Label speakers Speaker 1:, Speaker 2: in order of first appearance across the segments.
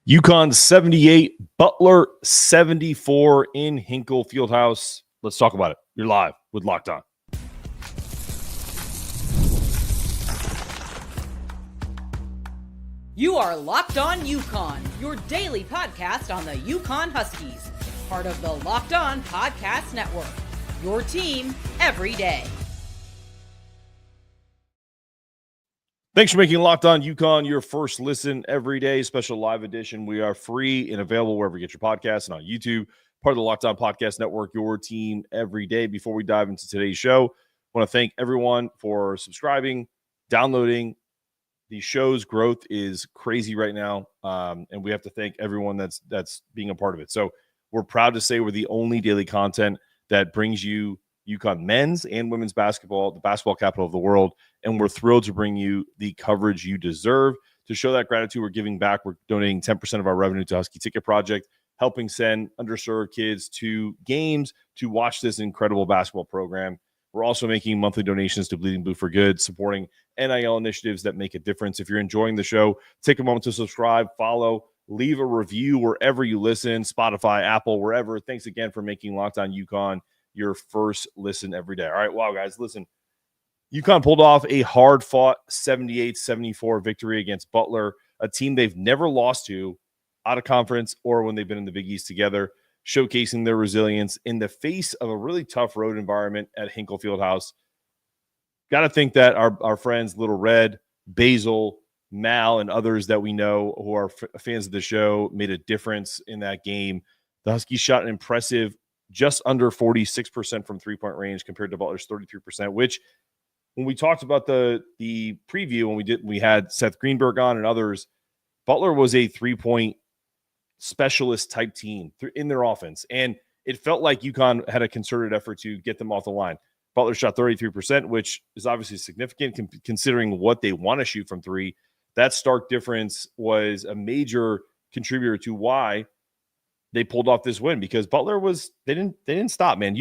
Speaker 1: UConn 78, Butler 74 in Hinkle Fieldhouse. Let's talk about it. You're live with Locked On.
Speaker 2: You are Locked On UConn, your daily podcast on the UConn Huskies, part of the Locked On Podcast Network, your team every day.
Speaker 1: Thanks for making Locked On UConn your first listen every day. Special live edition. We are free and available wherever you get your podcasts and on YouTube. Part of the Locked On Podcast Network, your team every day. Before we dive into today's show, I want to thank everyone for subscribing, downloading. The show's growth is crazy right now, and we have to thank everyone that's being a part of it. So we're proud to say we're the only daily content that brings you UConn men's and women's basketball, the basketball capital of the world, and we're thrilled to bring you the coverage you deserve. To show that gratitude, we're giving back. We're donating 10% of our revenue to Husky Ticket Project, helping send underserved kids to games to watch this incredible basketball program. We're also making monthly donations to Bleeding Blue for Good, supporting NIL initiatives that make a difference. If you're enjoying the show, take a moment to subscribe, follow, leave a review wherever you listen, Spotify, Apple, wherever. Thanks again for making Locked On UConn your first listen every day. All right, wow, guys, listen. UConn pulled off a hard-fought 78-74 victory against Butler, a team they've never lost to out of conference or when they've been in the Big East together, showcasing their resilience in the face of a really tough road environment at Hinkle Fieldhouse. Got to think that our friends Little Red, Basil, Mal, and others that we know who are fans of the show made a difference in that game. The Huskies shot an impressive just under 46% from three-point range compared to Butler's 33%, which when we talked about the preview, when we had Seth Greenberg on and others, Butler was a three-point specialist type team in their offense. And it felt like UConn had a concerted effort to get them off the line. Butler shot 33%, which is obviously significant considering what they want to shoot from three. That stark difference was a major contributor to why they pulled off this win, because Butler they didn't stop, man.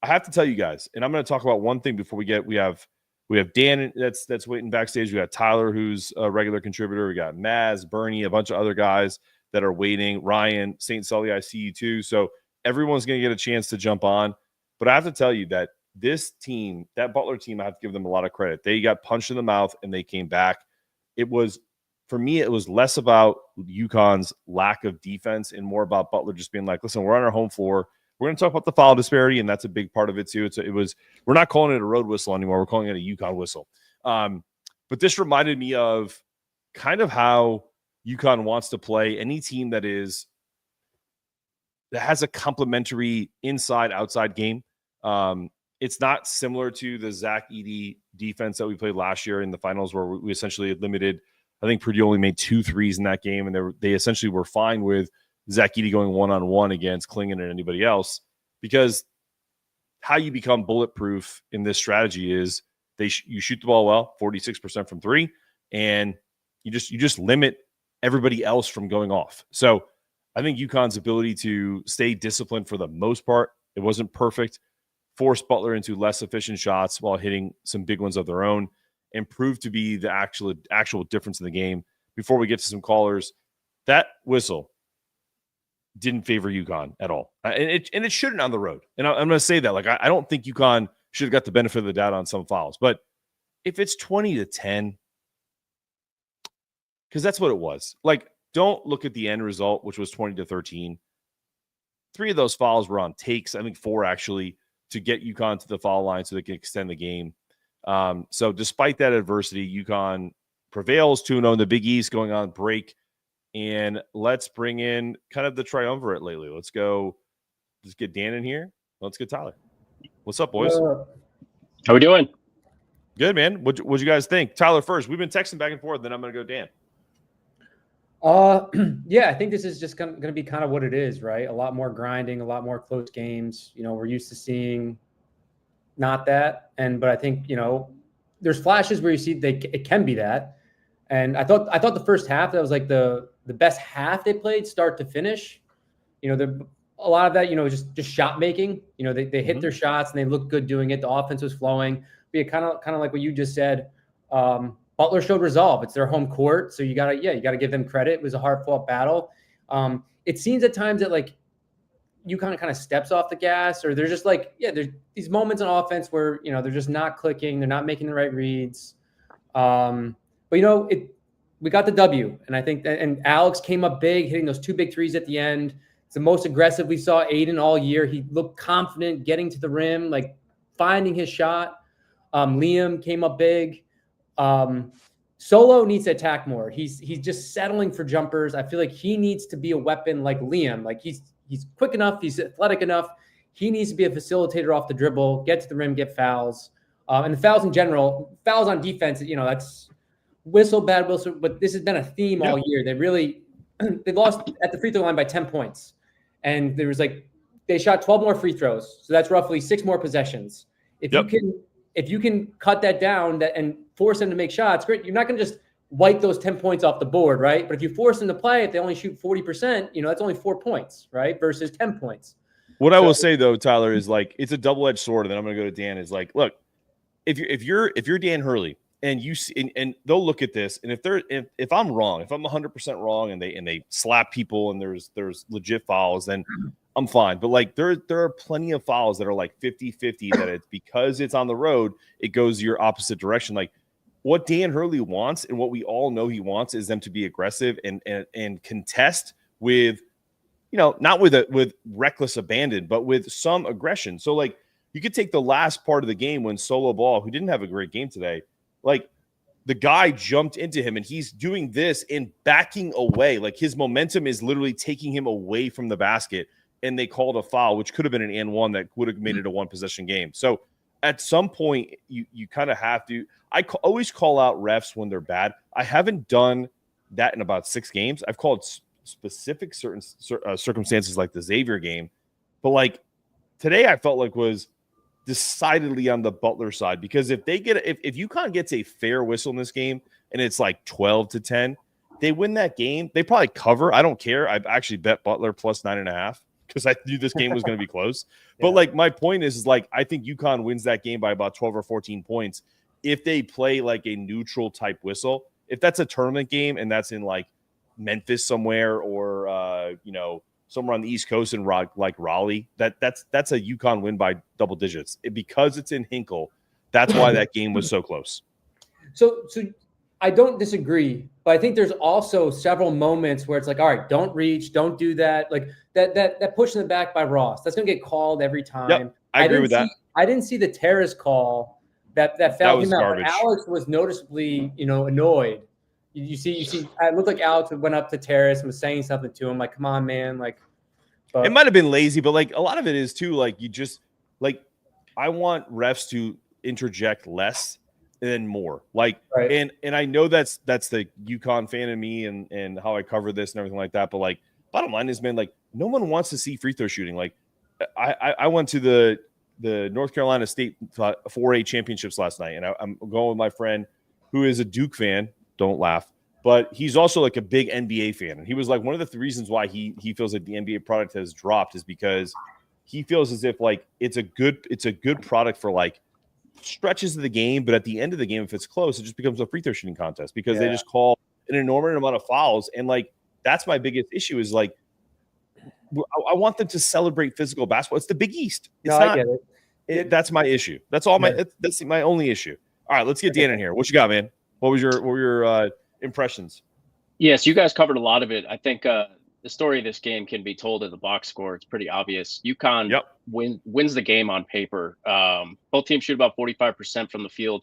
Speaker 1: I have to tell you guys, and I'm going to talk about one thing before we have Dan that's waiting backstage. We got Tyler, who's a regular contributor. We got Maz, Bernie, a bunch of other guys that are waiting. Ryan, St. Sully, I see you too. So everyone's going to get a chance to jump on. But I have to tell you that this team, that Butler team, I have to give them a lot of credit. They got punched in the mouth and they came back. For me, it was less about UConn's lack of defense and more about Butler just being like, listen, we're on our home floor. We're going to talk about the foul disparity, and that's a big part of it too. We're not calling it a road whistle anymore. We're calling it a UConn whistle. But this reminded me of kind of how UConn wants to play any team that has a complementary inside-outside game. It's not similar to the Zach Edey defense that we played last year in the finals, where we essentially limited. I think Purdue only made 2 threes in that game, and they essentially were fine with Zach Edey going one-on-one against Klingon and anybody else, because how you become bulletproof in this strategy is you shoot the ball well, 46% from three, and you just limit everybody else from going off. So I think UConn's ability to stay disciplined for the most part, it wasn't perfect, forced Butler into less efficient shots while hitting some big ones of their own, and proved to be the actual difference in the game. Before we get to some callers, that whistle didn't favor UConn at all. And it shouldn't on the road. And I'm going to say that. Like, I don't think UConn should have got the benefit of the doubt on some fouls. But if it's 20-10, because that's what it was. Like, don't look at the end result, which was 20-13. 3 of those fouls were on takes. I think 4 actually, to get UConn to the foul line so they can extend the game. So despite that adversity, UConn prevails 2-0 in the Big East going on break. And let's bring in kind of the triumvirate lately. Let's get Dan in here. Let's get Tyler. What's up, boys?
Speaker 3: How we doing?
Speaker 1: Good, man. What'd you guys think? Tyler first. We've been texting back and forth, then I'm going to go Dan.
Speaker 4: Yeah, I think this is just going to be kind of what it is, right? A lot more grinding, a lot more close games. We're used to seeing not that. But I think, there's flashes where you see it can be that. And I thought the first half, that was like the best half they played start to finish. A lot of that, just shot making. They hit their shots and they looked good doing it. The offense was flowing. But kind of like what you just said, Butler showed resolve. It's their home court, so you gotta give them credit. It was a hard-fought battle. It seems at times that like UConn kind of steps off the gas, or they're just like, there's these moments on offense where they're just not clicking, they're not making the right reads. But we got the W, and I think and Alex came up big, hitting those 2 big threes at the end. It's the most aggressive we saw Aiden all year. He looked confident getting to the rim, like finding his shot. Liam came up big. Solo needs to attack more. He's just settling for jumpers. I feel like he needs to be a weapon like Liam. Like he's quick enough, he's athletic enough. He needs to be a facilitator off the dribble, get to the rim, get fouls. And the fouls in general, fouls on defense, that's bad whistle, but this has been a theme all year. They lost at the free throw line by 10 points. And there was they shot 12 more free throws. So that's roughly 6 more possessions. If you can cut that down and force them to make shots, great. You're not going to just wipe those 10 points off the board, right? But if you force them to play, if they only shoot 40%, that's only 4 points, right? Versus 10 points.
Speaker 1: What I will say though, Tyler, is it's a double-edged sword. And then I'm going to go to Dan. Is look, if you're Dan Hurley and you see, and they'll look at this, and if I'm wrong, if I'm 100% wrong, and they slap people and there's legit fouls, then I'm fine. But there are plenty of fouls that are 50-50 that it's because it's on the road, it goes your opposite direction. What Dan Hurley wants and what we all know he wants is them to be aggressive and contest with, not with reckless abandon, but with some aggression. So you could take the last part of the game when Solo Ball, who didn't have a great game today, the guy jumped into him and he's doing this and backing away. His momentum is literally taking him away from the basket. And they called a foul, which could have been an and one that would have made it a 1-possession game. So at some point, you kind of have to. Always call out refs when they're bad. I haven't done that in about 6 games. I've called specific certain circumstances like the Xavier game. But today, I felt was decidedly on the Butler side, because if UConn gets a fair whistle in this game and it's 12-10, they win that game. They probably cover. I don't care. I've actually bet Butler plus 9.5. Because I knew this game was going to be close. But my point is I think UConn wins that game by about 12 or 14 points if they play a neutral type whistle. If that's a tournament game and that's in Memphis somewhere or somewhere on the East Coast in Raleigh, that's a UConn win by double digits. Because it's in Hinkle, that's why that game was so close.
Speaker 4: So I don't disagree, but I think there's also several moments where it's all right, don't reach, don't do that. That push in the back by Ross, that's going to get called every time.
Speaker 1: Yep, I agree with that.
Speaker 4: I didn't see the Terrace call that fouled him out.
Speaker 1: Garbage.
Speaker 4: Alex was noticeably, annoyed. You see, it looked like Alex went up to Terrace and was saying something to him, come on, man. But
Speaker 1: it might have been lazy, but a lot of it is too, you just I want refs to interject less and more right. And I know that's the UConn fan in me and how I cover this and everything like that. But bottom line is, man, no one wants to see free throw shooting. I went to the North Carolina State 4A championships last night, and I'm going with my friend who is a Duke fan. Don't laugh, but he's also a big NBA fan. And he was one of the reasons why he feels the NBA product has dropped is because he feels as if it's a good product for stretches of the game, but at the end of the game, if it's close, it just becomes a free throw shooting contest because they just call an enormous amount of fouls. And that's my biggest issue is I want them to celebrate physical basketball. It's the Big East.
Speaker 4: I get it.
Speaker 1: That's my issue. That's all that's my only issue. All right, let's get Dan in here. What you got, man? What were your impressions?
Speaker 3: Yes, you guys covered a lot of it. I think the story of this game can be told in the box score. It's pretty obvious. UConn wins the game on paper. Both teams shoot about 45% from the field.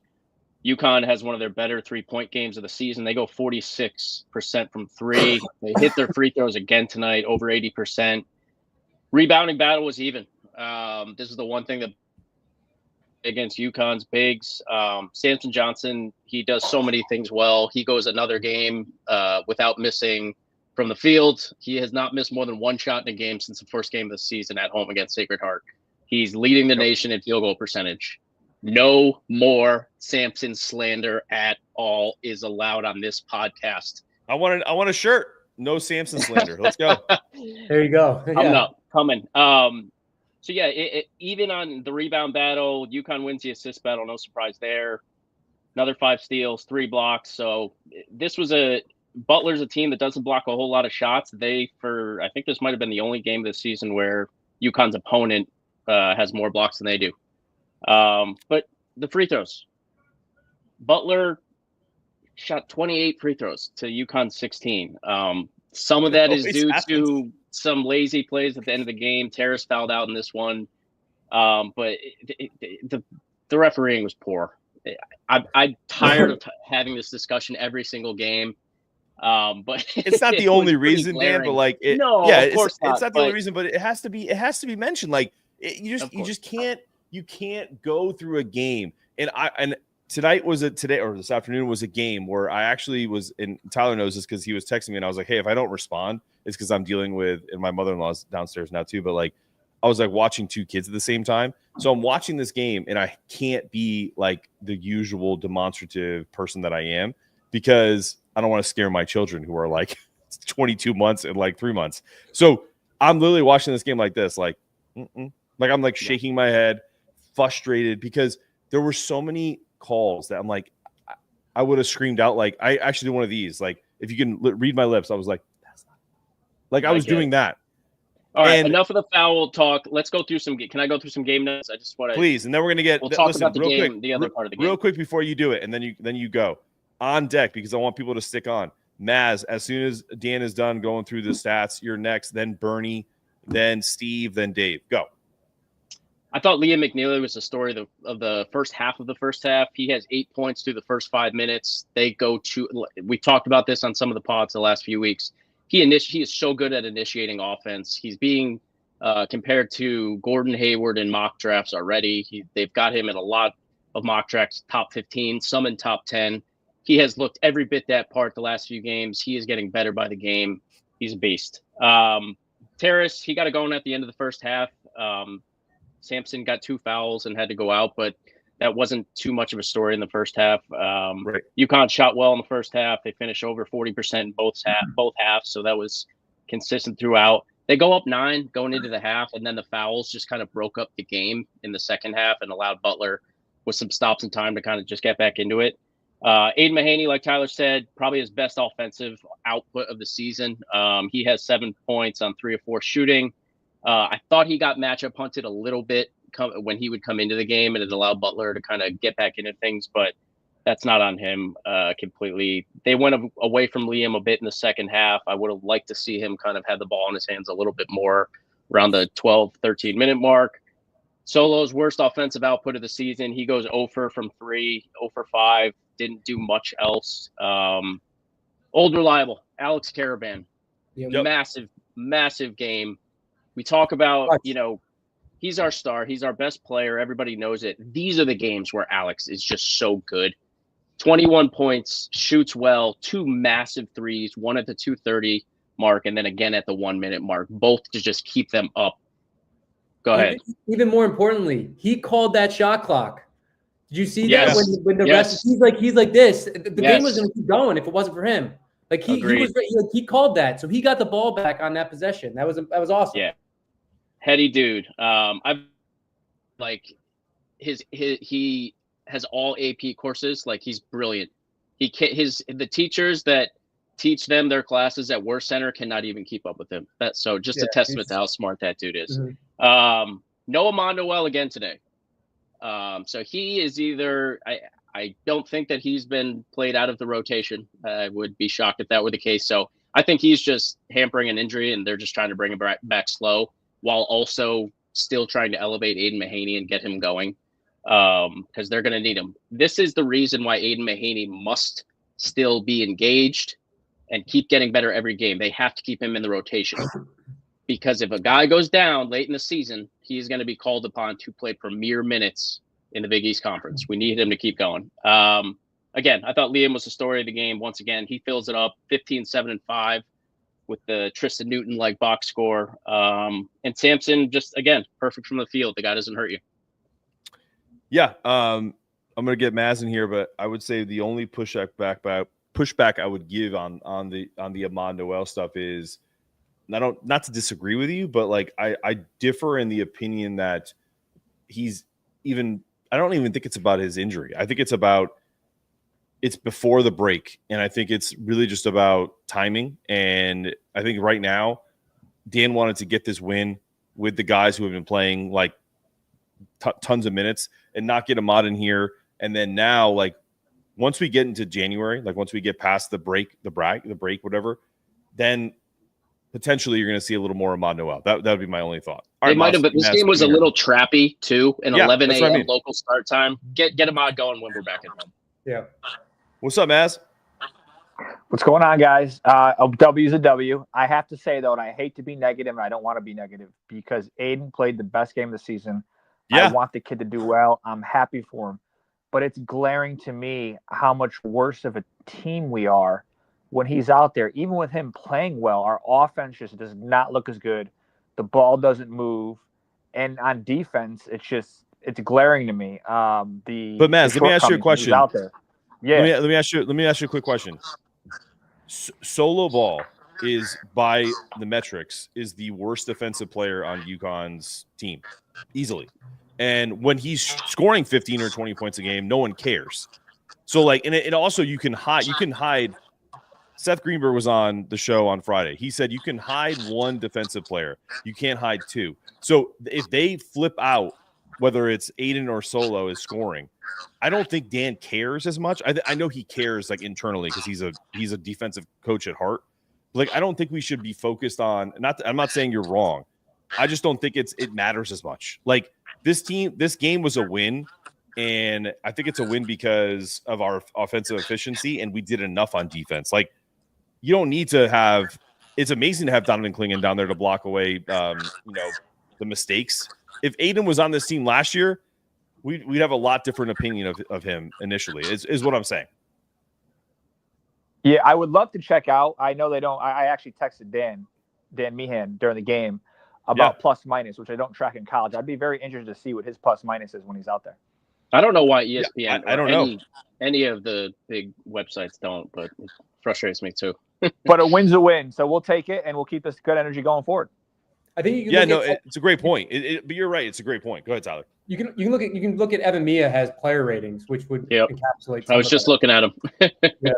Speaker 3: UConn has one of their better 3-point games of the season. They go 46% from 3. They hit their free throws again tonight, over 80%. Rebounding battle was even. This is the one thing that against UConn's bigs. Samson Johnson, he does so many things well. He goes another game without missing from the field. He has not missed more than 1 shot in a game since the first game of the season at home against Sacred Heart. He's leading the nation in field goal percentage. No more Samson slander at all is allowed on this podcast.
Speaker 1: I want a shirt. No Samson slander. Let's go.
Speaker 4: There you go.
Speaker 3: Coming. So yeah, even on the rebound battle, UConn wins the assist battle. No surprise there. another 5 steals, 3 blocks. So this was Butler's a team that doesn't block a whole lot of shots. I think this might have been the only game this season where UConn's opponent has more blocks than they do. But the free throws, Butler shot 28 free throws to UConn 16. Some of that is due to some lazy plays at the end of the game. Terrace fouled out in this one. But the refereeing was poor. I'm tired of having this discussion every single game. But
Speaker 1: it's not the only reason, Dan, but like,
Speaker 3: of course
Speaker 1: it's not the only reason, but it has to be mentioned. Like you just can't go through a game. And this afternoon was a game where I actually was, and Tyler knows this because he was texting me and I was like, hey, if I don't respond, it's because I'm dealing with, and my mother-in-law's downstairs now too, but like, I was like watching 2 kids at the same time. So I'm watching this game and I can't be like the usual demonstrative person that I am because I don't want to scare my children who are like 22 months and like 3 months. So I'm literally watching this game like this, like I'm like shaking my head, frustrated because there were so many calls that I'm like, I would have screamed out. Like I actually did one of these, like if you can read my lips, I was like, that's not like I was doing that.
Speaker 3: All right, enough of the foul talk. Let's go through some. Can I go through some game notes? I just want to
Speaker 1: please, and then we're gonna get.
Speaker 3: We'll talk about the game, quick, the other part of the game,
Speaker 1: real quick before you do it, and then you go on deck because I want people to stick on. Maz, as soon as Dan is done going through the stats, you're next. Then Bernie, then Steve, then Dave. Go.
Speaker 3: I thought Liam McNeely was the story of the first half of the first half. He has 8 points through the first 5 minutes. We talked about this on some of the pods the last few weeks. He is so good at initiating offense. He's being compared to Gordon Hayward in mock drafts already. They've got him in a lot of mock drafts, top 15, some in top 10. He has looked every bit that part the last few games. He is getting better by the game. He's a beast. Terrace, he got it going at the end of the first half. Sampson got 2 fouls and had to go out, but that wasn't too much of a story in the first half.
Speaker 1: Right.
Speaker 3: UConn shot well in the first half. They finished over 40% in both halves, so that was consistent throughout. They go up 9 going into the half, and then the fouls just kind of broke up the game in the second half and allowed Butler with some stops in time to kind of just get back into it. Aiden Mahaney, like Tyler said, probably his best offensive output of the season. He has 7 points on 3 of 4 shooting. I thought he got matchup hunted a little bit when he would come into the game, and it allowed Butler to kind of get back into things, but that's not on him completely. They went away from Liam a bit in the second half. I would have liked to see him kind of have the ball in his hands a little bit more around the 12, 13-minute mark. Solo's worst offensive output of the season. He goes 0 from 3, 0 for 5, didn't do much else. Old reliable, Alex Caravan.
Speaker 1: Yep.
Speaker 3: Massive game. We talk about, he's our star. He's our best player. Everybody knows it. These are the games where Alex is just so good. 21 points, shoots well, 2 massive threes, one at the 2:30 mark, and then again at the 1 minute mark, both to just keep them up. Go ahead.
Speaker 4: Even more importantly, he called that shot clock. Did you see that when the rest? He's like this. The game was going to keep going if it wasn't for him. Like he called that, so he got the ball back on that possession. That was awesome.
Speaker 3: Yeah. Heady dude. I've he has all AP courses. Like he's brilliant. The teachers that teach them their classes at Worth Center cannot even keep up with him. That's so just a testament to how smart that dude is. Mm-hmm. Noah Mondoel again today. So he is either I don't think that he's been played out of the rotation. I would be shocked if that were the case. So I think he's just hampering an injury and they're just trying to bring him back slow, while also still trying to elevate Aiden Mahaney and get him going because they're going to need him. This is the reason why Aiden Mahaney must still be engaged and keep getting better every game. They have to keep him in the rotation because if a guy goes down late in the season, he's going to be called upon to play premier minutes in the Big East Conference. We need him to keep going. Again, I thought Liam was the story of the game. Once again, he fills it up 15, 7, and 5. With the Tristan Newton-like box score. And Sampson, just, again, perfect from the field. The guy doesn't hurt you.
Speaker 1: Yeah. I'm going to get Maz in here, but I would say the only pushback I would give on the Ahmad Noel stuff is, not to disagree with you, but like I differ in the opinion that I don't even think it's about his injury. I think it's about it's before the break, and I think it's really just about timing. And I think right now, Dan wanted to get this win with the guys who have been playing like tons of minutes and not get Ahmad in here. And then now, like once we get into January, like once we get past the break, whatever, then potentially you're going to see a little more Ahmad Noel. That would be my only thought.
Speaker 3: All right, might have, but this game was a little trappy too. An 11 a.m. local start time. Get Ahmad going when we're back at home.
Speaker 4: Yeah.
Speaker 1: What's up, Maz?
Speaker 5: What's going on, guys? A W is a W. I have to say, though, and I hate to be negative, and I don't want to be negative, because Aiden played the best game of the season. Yeah. I want the kid to do well. I'm happy for him. But it's glaring to me how much worse of a team we are when he's out there. Even with him playing well, our offense just does not look as good. The ball doesn't move. And on defense, it's glaring to me. But
Speaker 1: Maz, let me ask you a question.
Speaker 5: Out there. Yeah.
Speaker 1: Let me ask you a quick question. Solo Ball is, by the metrics, is the worst defensive player on UConn's team, easily. And when he's scoring 15 or 20 points a game, no one cares. So like, and also you can hide. Seth Greenberg was on the show on Friday. He said you can hide one defensive player. You can't hide two. So if they flip out, whether it's Aiden or Solo is scoring, I don't think Dan cares as much. I know he cares like internally because he's a defensive coach at heart. Like I don't think we should be focused on. I'm not saying you're wrong. I just don't think it matters as much. Like this game was a win, and I think it's a win because of our offensive efficiency, and we did enough on defense. Like you don't need to have. It's amazing to have Donovan Clingan down there to block away, the mistakes. If Aiden was on this team last year, we'd have a lot different opinion of him initially, is what I'm saying.
Speaker 5: Yeah, I would love to check out. I know they don't. I actually texted Dan Meehan during the game about plus minus, which I don't track in college. I'd be very interested to see what his plus minus is when he's out there.
Speaker 3: I don't know why ESPN
Speaker 1: I don't know.
Speaker 3: Any of the big websites don't, but it frustrates me too.
Speaker 5: But a win's a win, so we'll take it, and we'll keep this good energy going forward.
Speaker 4: I think
Speaker 1: it's a great point. But you're right. It's a great point. Go ahead, Tyler.
Speaker 4: You can look at Evan Mia has player ratings, which would encapsulate.
Speaker 3: I was just looking at him.
Speaker 4: Yeah.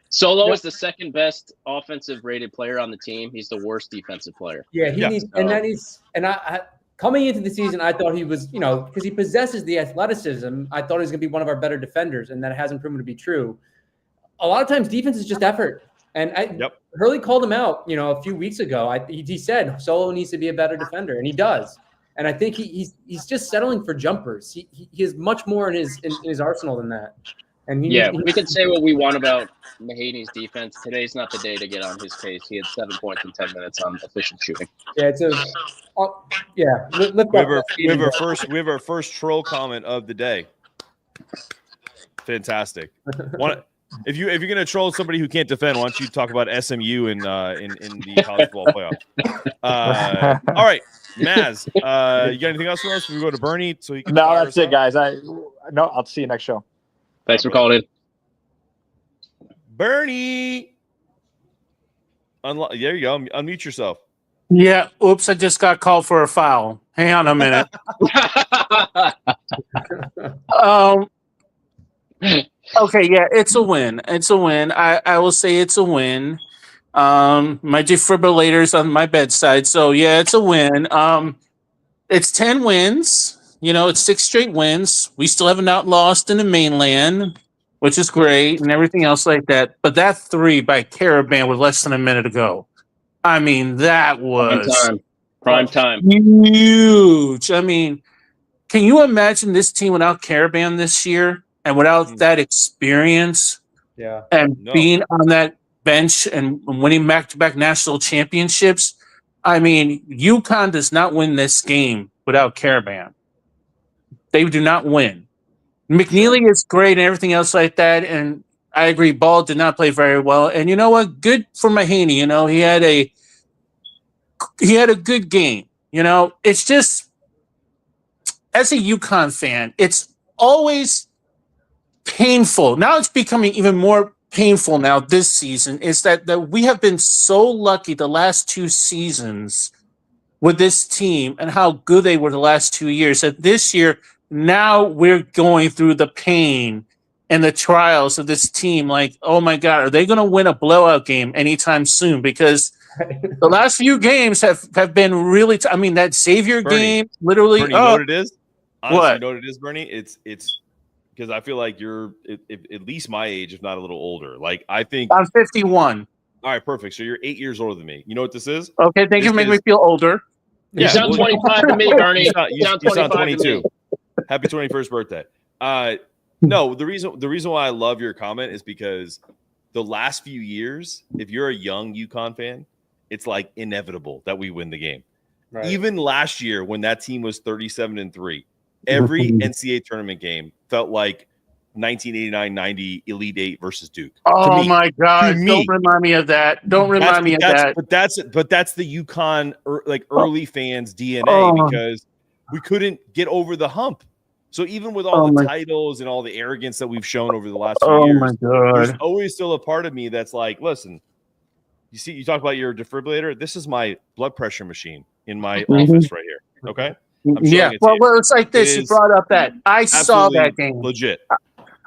Speaker 3: Solo is the second best offensive rated player on the team. He's the worst defensive player.
Speaker 4: Yeah, I coming into the season, I thought he was, because he possesses the athleticism. I thought he was going to be one of our better defenders, and that hasn't proven to be true. A lot of times, defense is just effort. And Hurley called him out, a few weeks ago. He said Solo needs to be a better defender, and he does. And I think he's just settling for jumpers. He has much more in his arsenal than that. And
Speaker 3: we can say what we want about Mahaney's defense. Today's not the day to get on his case. He had 7 points in 10 minutes on efficient shooting.
Speaker 4: Yeah,
Speaker 1: we have our first troll comment of the day. Fantastic. If you're gonna troll somebody who can't defend, why don't you talk about SMU in the college football playoff? All right, Maz, you got anything else for us? We go to Bernie so he can.
Speaker 5: No, that's it, guys. I'll see you next show.
Speaker 3: Thanks for calling in,
Speaker 1: Bernie. There you go. Unmute yourself.
Speaker 6: Yeah. Oops! I just got called for a foul. Hang on a minute. Okay, yeah, it's a win. It's a win. I will say it's a win. My defibrillator's on my bedside, so yeah, it's a win. It's 10 wins. It's 6 straight wins. We still haven't not lost in the mainland, which is great, and everything else like that. But that 3 by Caravan with less than a minute ago. I mean, that was
Speaker 3: prime time.
Speaker 6: Huge. I mean, can you imagine this team without Caravan this year? And without that experience, being on that bench and winning back-to-back national championships, I mean, UConn does not win this game without Caravan. They do not win. McNeely is great and everything else like that, and I agree, Ball did not play very well. And you know what? Good for Mahaney. He had a good game. It's just, as a UConn fan, it's always painful. Now it's becoming even more painful now this season is that we have been so lucky the last 2 seasons with this team and how good they were the last 2 years that this year now we're going through the pain and the trials of this team. Like, oh my God, are they going to win a blowout game anytime soon? Because the last few games have been really. I mean, that Xavier game, literally.
Speaker 1: Bernie, you know what it is? Honestly,
Speaker 6: what?
Speaker 1: You know what it is, Bernie? It's because I feel like you're at least my age, if not a little older. Like, I think
Speaker 6: I'm 51.
Speaker 1: All right, perfect. So you're 8 years older than me. You know what this is?
Speaker 6: Okay, thank you for making me feel older.
Speaker 3: You sound 25 to me, Bernie.
Speaker 1: You sound 22. Happy 21st birthday. No, the reason why I love your comment is because the last few years, if you're a young UConn fan, it's like inevitable that we win the game. Right. Even last year when that team was 37-3, every NCAA tournament game felt like 1989-90 Elite Eight versus Duke.
Speaker 6: Oh my God! Don't remind me of that. Don't remind me of that.
Speaker 1: But that's the UConn early fans DNA because we couldn't get over the hump. So even with all the titles and all the arrogance that we've shown over the last few years, there's always still a part of me that's like, listen, you talk about your defibrillator. This is my blood pressure machine in my office right here. Okay.
Speaker 6: Well, it's like this. You brought up that I saw that game.
Speaker 1: Legit.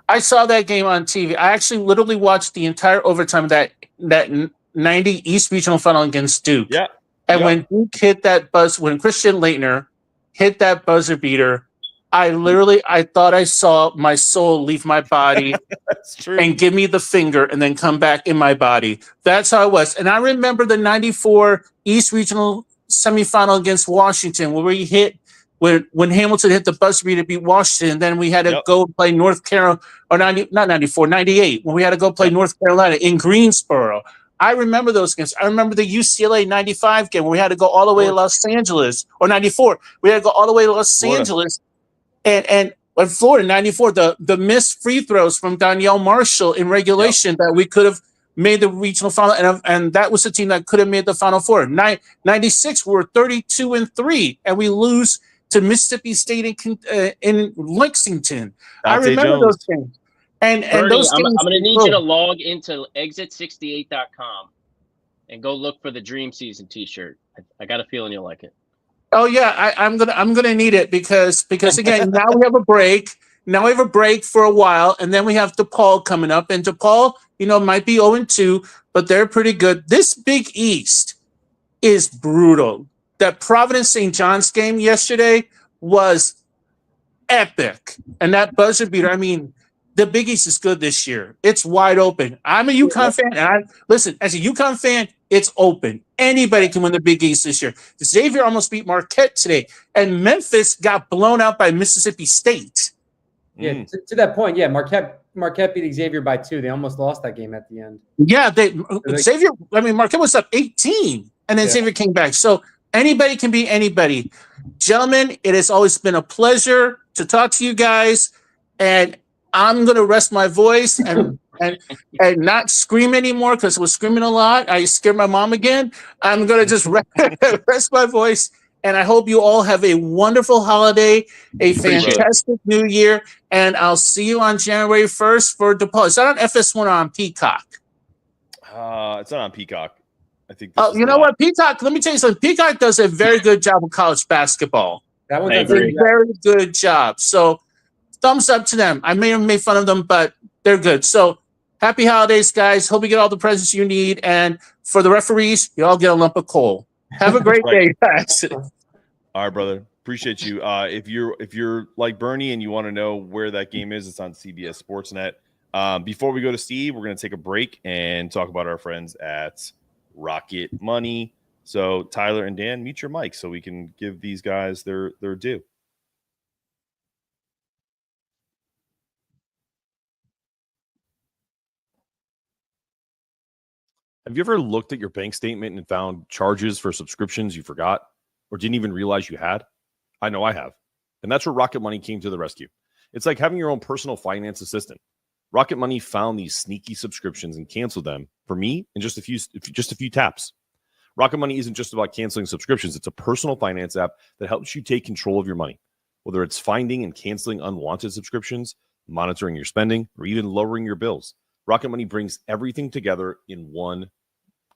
Speaker 6: I saw that game on TV. I actually literally watched the entire overtime of that 90 East Regional final against Duke.
Speaker 1: Yeah.
Speaker 6: And when Duke hit that when Christian Laettner hit that buzzer beater, I thought I saw my soul leave my body and give me the finger and then come back in my body. That's how it was. And I remember the 94 East Regional semifinal against Washington where we hit when Hamilton hit the buzzer beater to beat Washington, and then we had to go play North Carolina, or 98, when we had to go play North Carolina in Greensboro. I remember those games. I remember the UCLA 95 game where we had to go all the way to Los Angeles, or 94. We had to go all the way to Los Angeles. And Florida, 94, the missed free throws from Donyell Marshall in regulation that we could have made the regional final, and that was the team that could have made the Final Four. 96, we were 32-3, and we lose to Mississippi State in Lexington. I remember those games. And
Speaker 3: Bernie,
Speaker 6: those
Speaker 3: I'm
Speaker 6: games,
Speaker 3: going to need you to log into exit68.com and go look for the Dream Season T-shirt. I got a feeling you'll like it.
Speaker 6: Oh yeah, I'm gonna need it because again, now we have a break. Now we have a break for a while, and then we have DePaul coming up. And DePaul, might be 0-2, but they're pretty good. This Big East is brutal. That Providence St. John's game yesterday was epic. And that buzzer beater, I mean, the Big East is good this year. It's wide open. I'm a UConn fan, and listen, as a UConn fan, it's open. Anybody can win the Big East this year. Xavier almost beat Marquette today, and Memphis got blown out by Mississippi State.
Speaker 4: Yeah, to that point, Marquette beat Xavier by 2. They almost lost that game at the end.
Speaker 6: Yeah, Marquette was up 18, and then Xavier came back. So anybody can beat anybody. Gentlemen, it has always been a pleasure to talk to you guys, and I'm going to rest my voice and not scream anymore because I was screaming a lot. I scared my mom again. I'm going to just rest my voice, and I hope you all have a wonderful holiday, a fantastic new year, and I'll see you on January 1st for DePaul. Is that on FS1 or on Peacock?
Speaker 1: It's not on Peacock. I think.
Speaker 6: You know what? Peacock, let me tell you something. Peacock does a very good job of college basketball.
Speaker 4: That one's
Speaker 6: a very good job. So thumbs up to them. I may have made fun of them, but they're good. So happy holidays, guys. Hope you get all the presents you need. And for the referees, you all get a lump of coal. Have a great day, guys.
Speaker 1: All right, brother. Appreciate you. If you're like Bernie and you want to know where that game is, it's on CBS Sportsnet. Before we go to Steve, we're going to take a break and talk about our friends at Rocket Money. So Tyler and Dan, mute your mics so we can give these guys their due. Have you ever looked at your bank statement and found charges for subscriptions you forgot or didn't even realize you had? I know I have. And that's where Rocket Money came to the rescue. It's like having your own personal finance assistant. Rocket Money found these sneaky subscriptions and canceled them for me in just a few taps. Rocket Money isn't just about canceling subscriptions. It's a personal finance app that helps you take control of your money. Whether it's finding and canceling unwanted subscriptions, monitoring your spending, or even lowering your bills, Rocket Money brings everything together in one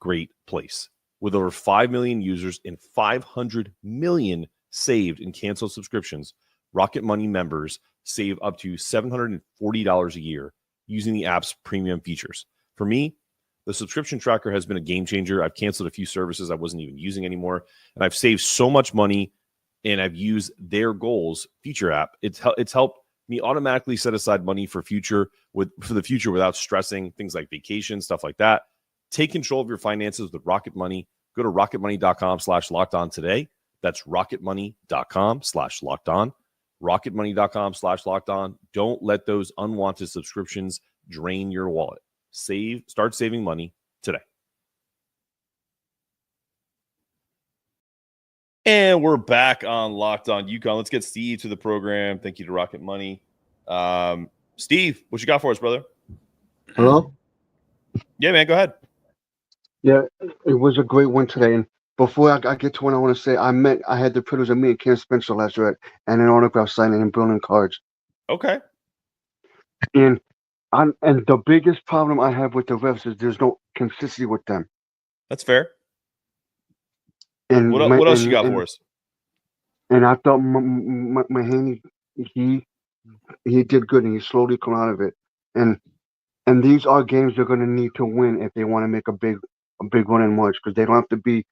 Speaker 1: great place. With over 5 million users and 500 million saved in canceled subscriptions, Rocket Money members save up to $740 a year using the app's premium features. For me, the subscription tracker has been a game changer. I've canceled a few services I wasn't even using anymore, and I've saved so much money, and I've used their goals feature app. It's helped me automatically set aside money for the future without stressing things like vacation, stuff like that. Take control of your finances with Rocket Money. Go to rocketmoney.com/lockedon today. That's rocketmoney.com/lockedon. rocketmoney.com/lockedon. Don't let those unwanted subscriptions drain your wallet. Start saving money today. And we're back on Locked On UConn. Let's get Steve to the program. Thank you to Rocket Money. Steve, what you got for us, brother?
Speaker 7: Hello?
Speaker 1: Yeah, man, go ahead.
Speaker 7: Yeah, it was a great one today. And before I get to what I want to say, I had the privilege of meeting Cam Spencer last year and an autograph signing and brilliant cards.
Speaker 1: Okay.
Speaker 7: And the biggest problem I have with the refs is there's no consistency with them.
Speaker 1: That's fair.
Speaker 7: And
Speaker 1: what else you got for us?
Speaker 7: And I thought Mahaney, he did good, and he slowly come out of it. And these are games they're going to need to win if they want to make a big run in March, because they don't have to be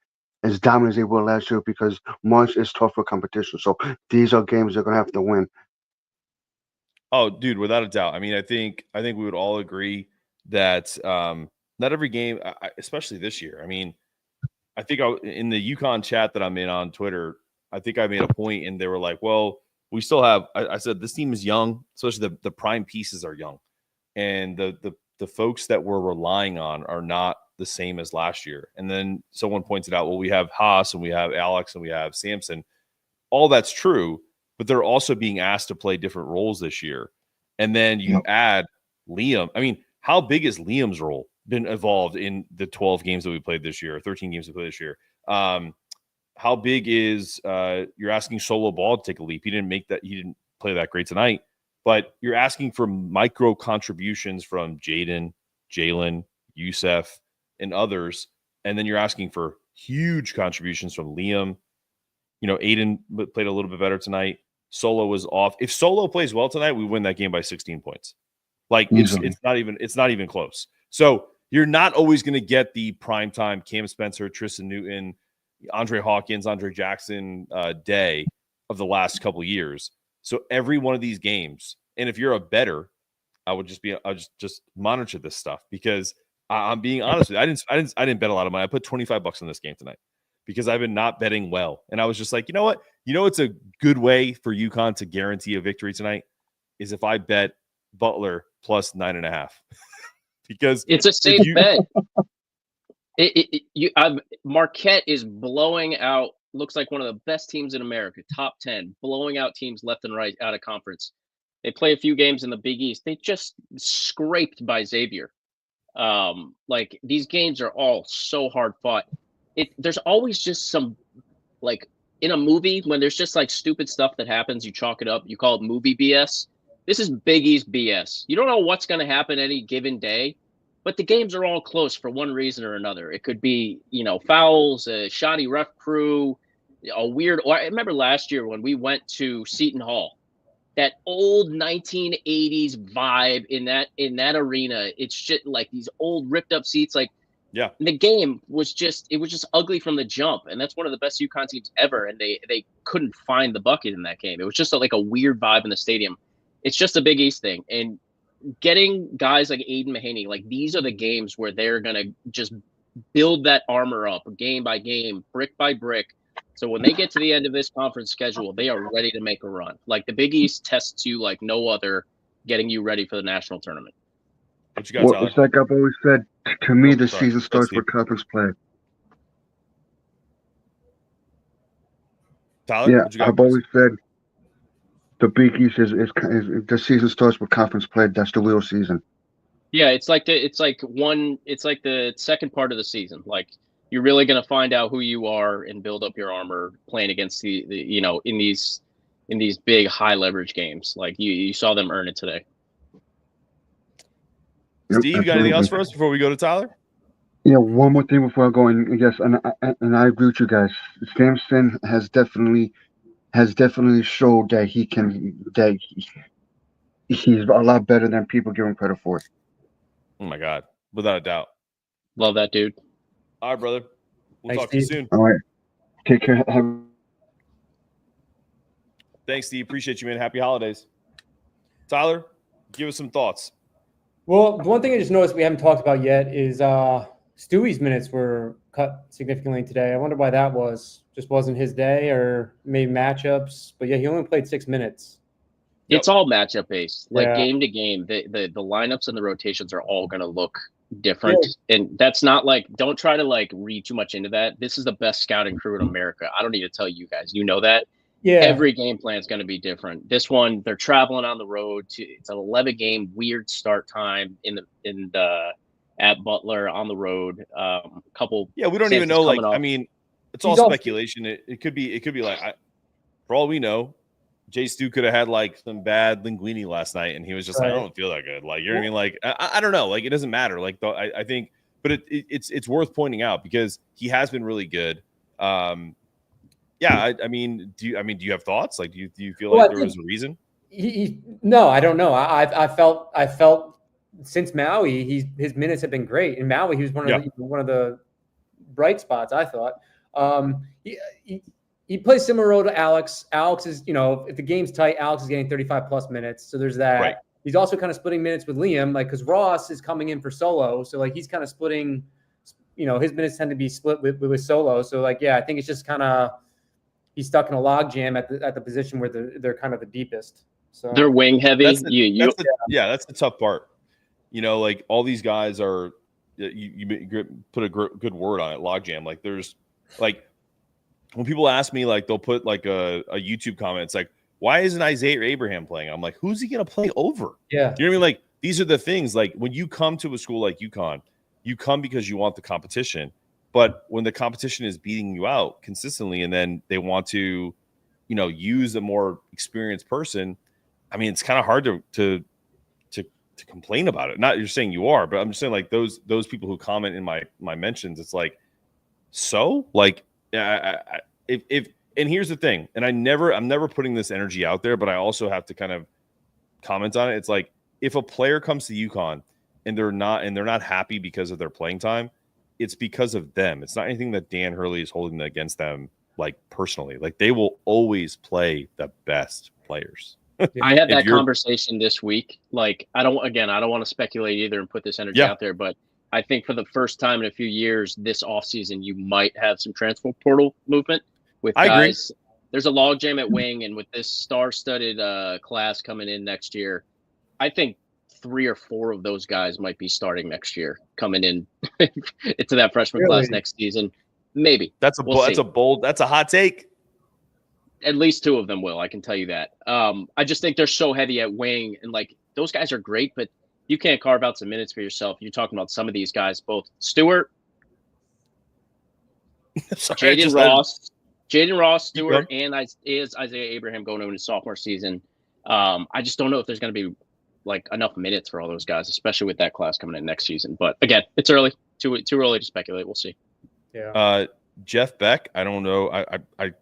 Speaker 7: as dominant as they were last year, because March is tough for competition. So these are games they're going to have to win.
Speaker 1: Oh, dude, without a doubt. I mean, I think we would all agree that not every game, especially this year. I mean, I think in the UConn chat that I'm in on Twitter, I think I made a point, and they were like, well, we still have – I said this team is young, especially the prime pieces are young. And the folks that we're relying on are not the same as last year. And then someone pointed out, well, we have Haas and we have Alex and we have Sampson. All that's true, but they're also being asked to play different roles this year. And then you add Liam. I mean, how big has Liam's role been evolved in the 12 games that we played this year, or 13 games we played this year? How big is you're asking Solo Ball to take a leap? He didn't play that great tonight, but you're asking for micro contributions from Jaden, Jalen, Youssef, and others. And then you're asking for huge contributions from Liam. You know, Aiden played a little bit better tonight. Solo was off. If Solo plays well tonight, we win that game by 16 points. Like it's not even close. So you're not always going to get the primetime Cam Spencer, Tristan Newton, Andre Hawkins, Andre Jackson day of the last couple of years. So every one of these games, and if you're a bettor, I would just monitor this stuff, because I'm being honest with you. I didn't bet a lot of money. I put $25 on this game tonight because I've been not betting well. And I was just like, you know what? It's a good way for UConn to guarantee a victory tonight is if I bet Butler plus 9.5. Because
Speaker 3: it's a safe bet. Marquette is blowing out, looks like one of the best teams in America, top 10, blowing out teams left and right out of conference. They play a few games in the Big East. They just scraped by Xavier. Like, these games are all so hard fought. There's always just some, like, in a movie, when there's just like stupid stuff that happens, you chalk it up, you call it movie BS. This is Big East BS. You don't know what's going to happen any given day, but the games are all close for one reason or another. It could be, fouls, a shoddy ref crew, a weird. Or I remember last year when we went to Seton Hall, that old 1980s vibe in that arena. It's just like these old ripped up seats. Like,
Speaker 1: yeah,
Speaker 3: the game was just ugly from the jump, and that's one of the best UConn teams ever. And they couldn't find the bucket in that game. It was just like a weird vibe in the stadium. It's just a Big East thing, and getting guys like Aiden Mahaney, like, these are the games where they're gonna just build that armor up game by game, brick by brick. So when they get to the end of this conference schedule, they are ready to make a run. Like, the Big East tests you like no other, getting you ready for the national tournament.
Speaker 1: What you got, Tyler?
Speaker 7: It's like I've always said, to me, the season starts with conference play.
Speaker 1: Tyler,
Speaker 7: yeah,
Speaker 1: what you got?
Speaker 7: I've always said the Big East is the season starts with conference play. That's the real season.
Speaker 3: Yeah, it's like the second part of the season. Like, you're really going to find out who you are and build up your armor playing against the in these big high leverage games. Like, you saw them earn it today.
Speaker 1: Steve, you got anything else for us before we go to Tyler?
Speaker 7: Yeah, one more thing before I go in. Yes, and I agree with you guys. Sampson has definitely showed that he's a lot better than people give him credit for.
Speaker 1: Oh my God, without a doubt.
Speaker 3: Love that dude.
Speaker 1: All right, brother. We'll
Speaker 4: Thanks,
Speaker 1: talk to you
Speaker 4: Steve.
Speaker 1: soon.
Speaker 7: All right, take care.
Speaker 1: Thanks, Steve. Appreciate you, man. Happy holidays. Tyler, give us some thoughts.
Speaker 4: Well, the one thing I just noticed we haven't talked about yet is Stewie's minutes were cut significantly today. I wonder why that was. Just wasn't his day, or maybe matchups. But yeah, he only played 6 minutes.
Speaker 1: Yep.
Speaker 3: It's all matchup based. Like
Speaker 4: Yeah.
Speaker 3: game to game, the lineups and the rotations are all going to look different. Yeah. And that's not like, don't try to like read too much into that. This is the best scouting crew in America. I don't need to tell you guys. You know that.
Speaker 4: Yeah.
Speaker 3: Every game plan is going to be different. This one, they're traveling on the road to. It's an 11 game weird start time at Butler on the road. Couple.
Speaker 1: Yeah, we don't even know. Like, I mean, it's all speculation. It could be like, for all we know, Jay Stu could have had like some bad linguine last night, and he was just like, I don't feel that good. Like, you know what I mean? Like, I don't know. Like, it doesn't matter. Like, I think, but it's worth pointing out because he has been really good. Yeah, I mean, do you have thoughts? Like, do you feel like there was a reason?
Speaker 4: No, I don't know. I felt since Maui, his minutes have been great. In Maui, he was one of the bright spots, I thought. He plays similar role to Alex. Alex is, if the game's tight, Alex is getting 35 plus minutes. So there's that.
Speaker 1: Right.
Speaker 4: He's also kind of splitting minutes with Liam, like, because Ross is coming in for Solo. So like he's kind of splitting, his minutes tend to be split with Solo. So like, yeah, I think it's just kind of he's stuck in a log jam at the position where they're kind of the deepest. So
Speaker 3: they're wing heavy.
Speaker 1: That's the tough part. Like all these guys are. You put a good word on it, log jam. Like there's like. When people ask me, like, they'll put like a YouTube comment. It's like, why isn't Isaiah Abraham playing? I'm like, who's he going to play over?
Speaker 4: Yeah.
Speaker 1: You know what I mean? Like, these are the things. Like, when you come to a school like UConn, you come because you want the competition. But when the competition is beating you out consistently and then they want to, use a more experienced person, I mean, it's kind of hard to complain about it. Not you're saying you are, but I'm just saying, like, those people who comment in my mentions, it's like, so? Like, if and here's the thing, and I'm never putting this energy out there, but I also have to kind of comment on it. It's like if a player comes to UConn and they're not happy because of their playing time, it's because of them. It's not anything that Dan Hurley is holding against them, like personally. Like they will always play the best players.
Speaker 3: I had that conversation this week. Like I don't want to speculate either and put this energy out there, but I think for the first time in a few years this offseason, you might have some transfer portal movement with guys. I agree. There's a logjam at wing, and with this star-studded class coming in next year, I think 3 or 4 of those guys might be starting next year, coming in into that freshman class next season. Maybe.
Speaker 1: That's a hot take.
Speaker 3: At least 2 of them will, I can tell you that. I just think they're so heavy at wing, and like those guys are great, but you can't carve out some minutes for yourself. You're talking about some of these guys, both Stewart, Jaden Ross, Stewart, and Isaiah Abraham going into his sophomore season. I just don't know if there's going to be like enough minutes for all those guys, especially with that class coming in next season. But again, it's early, too early to speculate. We'll see.
Speaker 4: Yeah.
Speaker 1: Jeff Beck, I don't know. I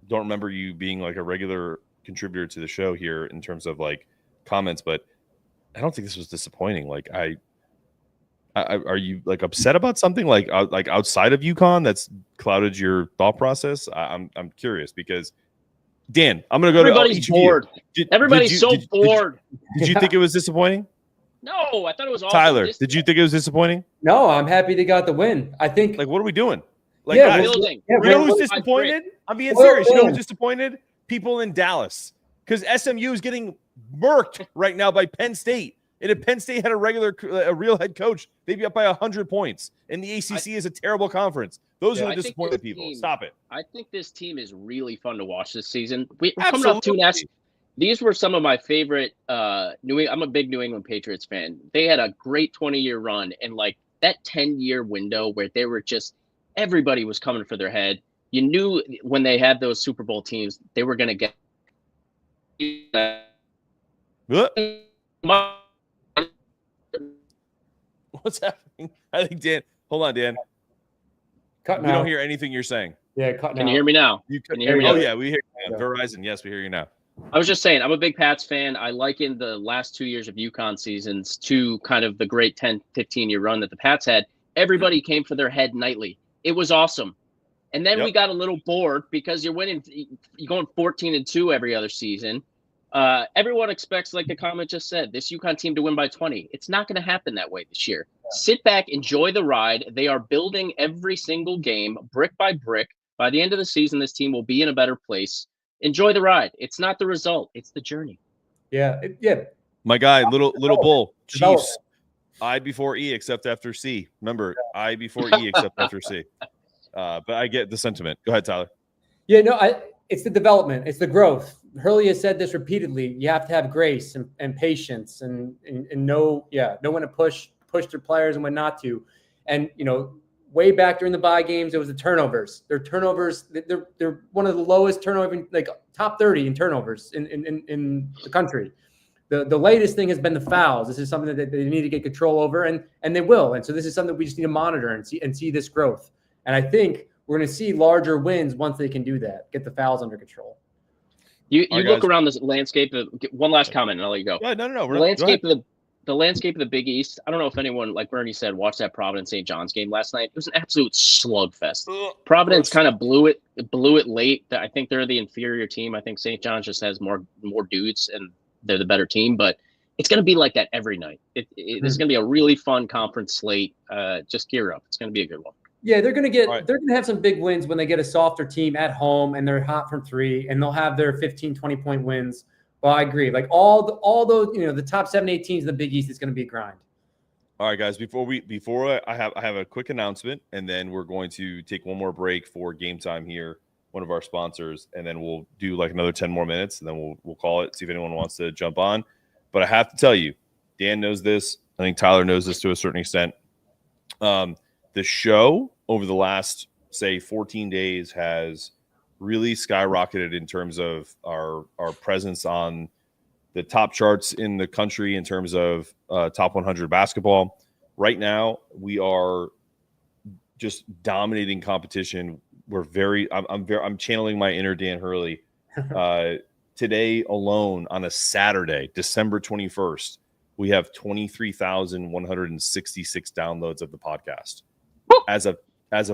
Speaker 1: don't remember you being like a regular contributor to the show here in terms of like comments, but I don't think this was disappointing. Like, are you like upset about something like outside of UConn that's clouded your thought process? I'm curious because Dan, I'm gonna go
Speaker 3: Everybody's
Speaker 1: to
Speaker 3: bored. Everybody's so bored.
Speaker 1: Did you think it was disappointing?
Speaker 3: No, I thought it was awesome.
Speaker 1: Tyler, did you think it was disappointing?
Speaker 4: No, I'm happy they got the win. I think.
Speaker 1: Like, what are we doing? Like,
Speaker 4: yeah,
Speaker 1: guys, you know who's disappointed? I'm being serious. You know who's disappointed? People in Dallas, because SMU is getting murked right now by Penn State. And if Penn State had a real head coach, they'd be up by 100 points. And the ACC is a terrible conference. Those are the disappointed people. Stop it.
Speaker 3: I think this team is really fun to watch this season. We're coming off 2 national. These were some of my favorite. I'm a big New England Patriots fan. They had a great 20-year run, and like that 10-year window where they were just everybody was coming for their head. You knew when they had those Super Bowl teams, they were going to get.
Speaker 1: What's happening? I think Dan. Hold on, Dan. We don't hear anything you're saying.
Speaker 4: Yeah, cutting out.
Speaker 3: Can you hear me now?
Speaker 1: Can you hear me? Oh yeah, we hear you now. Verizon. Yes, we hear you now.
Speaker 3: I was just saying, I'm a big Pats fan. I liken the last 2 years of UConn seasons to kind of the great 10, 15-year run that the Pats had. Everybody came for their head nightly. It was awesome. And then we got a little bored because you're going 14-2 every other season. Everyone expects, like the comment just said, this UConn team to win by 20. It's not going to happen that way this year. Yeah. Sit back, enjoy the ride. They are building every single game, brick by brick. By the end of the season, this team will be in a better place. Enjoy the ride. It's not the result. It's the journey.
Speaker 4: Yeah.
Speaker 1: My guy, little bull, Chiefs, I before E except after C. Remember, I before E except after C. But I get the sentiment. Go ahead, Tyler.
Speaker 4: Yeah, no, it's the development. It's the growth. Hurley has said this repeatedly. You have to have grace and patience and know when to push their players and when not to. And, way back during the bye games, it was the turnovers. Their turnovers, they're one of the lowest turnover, like top 30 in turnovers in the country. The latest thing has been the fouls. This is something that they need to get control over, and they will. And so this is something we just need to monitor and see this growth. And I think we're going to see larger wins once they can do that, get the fouls under control.
Speaker 3: You look around this landscape. One last comment, and I'll let you go.
Speaker 1: Yeah, no.
Speaker 3: The landscape of the Big East. I don't know if anyone, like Bernie said, watched that Providence St. John's game last night. It was an absolute slugfest. Providence kind of blew it late. I think they're the inferior team. I think St. John's just has more dudes, and they're the better team. But it's going to be like that every night. This is going to be a really fun conference slate. Just gear up. It's going to be a good one.
Speaker 4: Yeah, they're going to have some big wins when they get a softer team at home and they're hot from three, and they'll have their 15, 20-point wins. Well, I agree. Like all those, the top 7, 8 teams in the Big East is going to be a grind.
Speaker 1: All right, guys. Before I have a quick announcement, and then we're going to take one more break for Game Time here, one of our sponsors, and then we'll do like another 10 more minutes, and then we'll call it. See if anyone wants to jump on. But I have to tell you, Dan knows this. I think Tyler knows this to a certain extent. The show over the last, say, 14 days has really skyrocketed in terms of our presence on the top charts in the country in terms of top 100 basketball. Right now, we are just dominating competition. I'm channeling my inner Dan Hurley. Today alone, on a Saturday, December 21st, we have 23,166 downloads of the podcast as of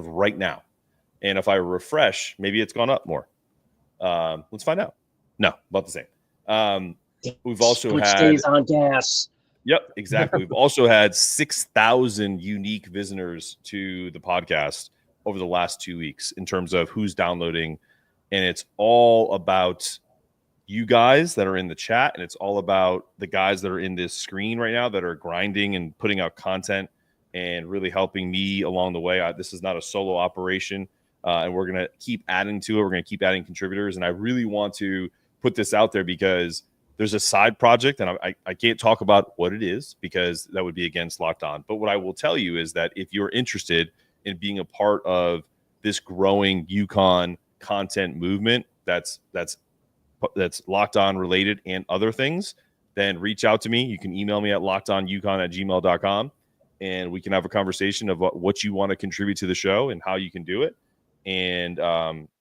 Speaker 1: right now. And if I refresh, maybe it's gone up more. Let's find out. No, about the same. We've also had
Speaker 3: stays on gas.
Speaker 1: Yep, exactly. We've also had 6,000 unique visitors to the podcast over the last 2 weeks in terms of who's downloading. And it's all about you guys that are in the chat, and it's all about the guys that are in this screen right now that are grinding and putting out content and really helping me along the way. This is not a solo operation, and we're going to keep adding to it. We're going to keep adding contributors, and I really want to put this out there because there's a side project, and I can't talk about what it is because that would be against Locked On. But what I will tell you is that if you're interested in being a part of this growing UConn content movement that's Locked On related and other things, then reach out to me. You can email me at lockedonucon@gmail.com, and we can have a conversation of what you want to contribute to the show and how you can do it. And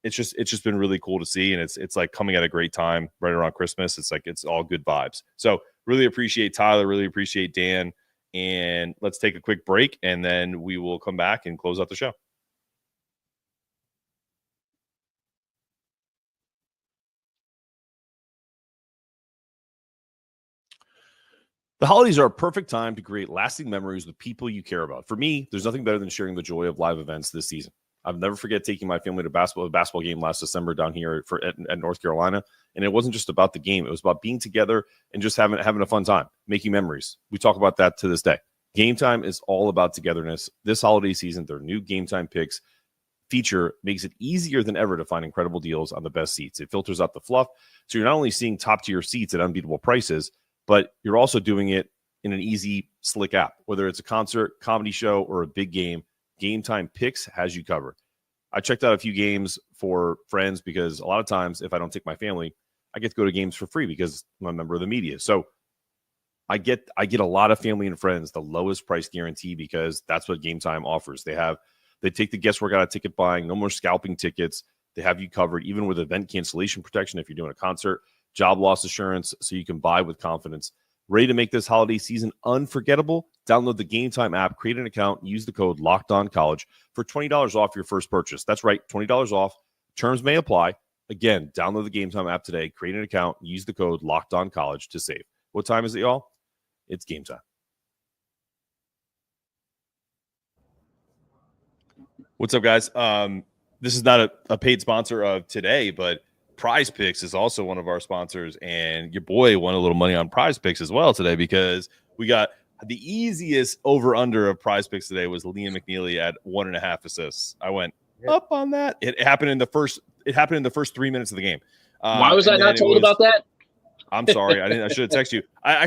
Speaker 1: it's just been really cool to see, and it's like coming at a great time right around Christmas. It's like it's all good vibes. So really appreciate Tyler, really appreciate Dan, and let's take a quick break, and then we will come back and close out the show. The holidays are a perfect time to create lasting memories with people you care about. For me, there's nothing better than sharing the joy of live events this season. I'll never forget taking my family to a basketball game last December down here at North Carolina. And it wasn't just about the game. It was about being together and just having a fun time, making memories. We talk about that to this day. Game Time is all about togetherness. This holiday season, their new Game Time Picks feature makes it easier than ever to find incredible deals on the best seats. It filters out the fluff, so you're not only seeing top-tier seats at unbeatable prices, but you're also doing it in an easy, slick app. Whether it's a concert, comedy show, or a big game, Game Time Picks has you covered. I checked out a few games for friends because a lot of times if I don't take my family, I get to go to games for free because I'm a member of the media. So I get a lot of family and friends, the lowest price guarantee, because that's what Game Time offers. They take the guesswork out of ticket buying, no more scalping tickets. They have you covered, even with event cancellation protection if you're doing a concert. job loss assurance so you can buy with confidence. Ready to make this holiday season unforgettable? Download the Game Time app, create an account, use the code LOCKEDONCollege for $20 off your first purchase. That's right, $20 off. Terms may apply. Again, download the Game Time app today, create an account, use the code LOCKEDONCollege to save. What time is it, y'all? It's game time. What's up, guys? This is not a paid sponsor of today, but Prize Picks is also one of our sponsors, and your boy won a little money on Prize Picks as well today because we got the easiest over-under of Prize Picks today was Liam McNeely at 1.5 assists. I went up on that. It happened in the first 3 minutes of the game.
Speaker 3: Why was I not told about that?
Speaker 1: I'm sorry. I should have texted you. I